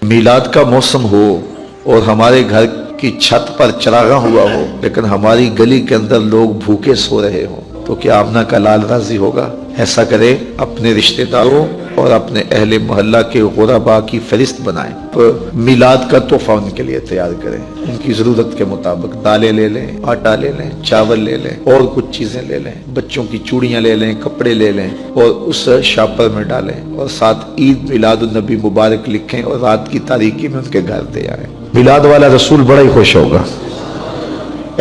میلاد کا موسم ہو اور ہمارے گھر کی چھت پر چراغاں ہوا ہو لیکن ہماری گلی کے اندر لوگ بھوکے سو رہے ہوں تو کیا آمنہ کا لال راضی ہوگا؟ ایسا کرے اپنے رشتہ داروں اور اپنے اہل محلہ کے غرباء کی فہرست بنائیں، تو میلاد کا تحفہ ان کے لیے تیار کریں، ان کی ضرورت کے مطابق دالیں لے لیں، آٹا لے لیں، چاول لے لیں اور کچھ چیزیں لے لیں، بچوں کی چوڑیاں لے لیں، کپڑے لے لیں اور اس شاپر میں ڈالیں اور ساتھ عید میلاد النبی مبارک لکھیں اور رات کی تاریکی میں ان کے گھر دے آئیں۔ میلاد والا رسول بڑا ہی خوش ہوگا۔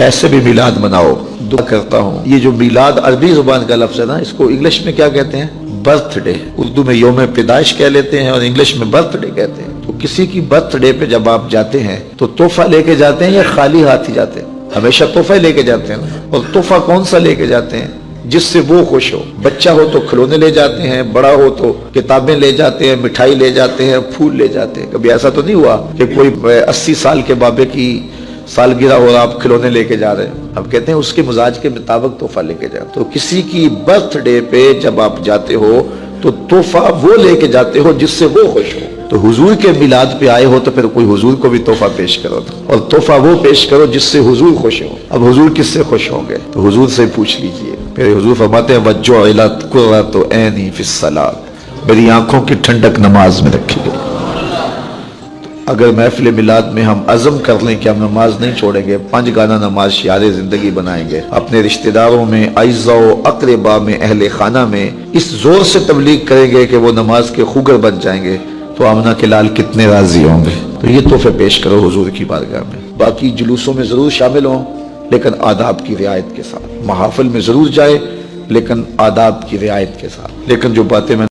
ایسے بھی میلاد مناؤ۔ دعا کرتا ہوں یہ جو میلاد عربی زبان کا لفظ ہے نا، اس کو انگلش میں کیا کہتے ہیں؟ Birth day. اردو میں یوم پیدائش کہہ لیتے ہیں اور انگلش میں برتھ ڈے کہتے ہیں۔ تو کسی کی برتھ ڈے پہ جب آپ جاتے ہیں تو تحفہ لے کے جاتے ہیں یا خالی ہاتھ ہی جاتے ہیں؟ ہمیشہ تحفہ لے کے جاتے ہیں، اور تحفہ کون سا لے کے جاتے ہیں؟ جس سے وہ خوش ہو۔ بچہ ہو تو کھلونے لے جاتے ہیں، بڑا ہو تو کتابیں لے جاتے ہیں، مٹھائی لے جاتے ہیں، پھول لے جاتے ہیں۔ کبھی ایسا تو نہیں ہوا کہ کوئی 80 سال کے بابے کی سالگرہ ہو رہا آپ کھلونے لے کے جا رہے ہیں؟ اب کہتے ہیں اس کے مزاج کے مطابق تحفہ لے کے جاؤ۔ تو کسی کی برتھ ڈے پہ جب آپ جاتے ہو تو تحفہ وہ لے کے جاتے ہو جس سے وہ خوش ہو۔ تو حضور کے میلاد پہ آئے ہو تو پھر کوئی حضور کو بھی تحفہ پیش کرو، اور تحفہ وہ پیش کرو جس سے حضور خوش ہو۔ اب حضور کس سے خوش ہوں گے؟ تو حضور سے پوچھ لیجئے۔ پھر حضور فرماتے ہیں وَجُعِلَتْ قُرَّةُ عَيْنِي فِي الصَّلَاةِ، میری آنکھوں کی ٹھنڈک نماز میں رکھی گئی۔ اگر محفل میلاد میں ہم عزم کر لیں کہ ہم نماز نہیں چھوڑیں گے، 5 گانا نماز شعار زندگی بنائیں گے، اپنے رشتہ داروں میں، اعزاء و اقرباء میں، اہل خانہ میں اس زور سے تبلیغ کریں گے کہ وہ نماز کے خوگر بن جائیں گے، تو آمنہ کے لال کتنے راضی ہوں گے۔ تو یہ تحفے پیش کرو حضور کی بارگاہ میں۔ باقی جلوسوں میں ضرور شامل ہوں لیکن آداب کی رعایت کے ساتھ، محافل میں ضرور جائے لیکن آداب کی رعایت کے ساتھ۔ لیکن جو باتیں میں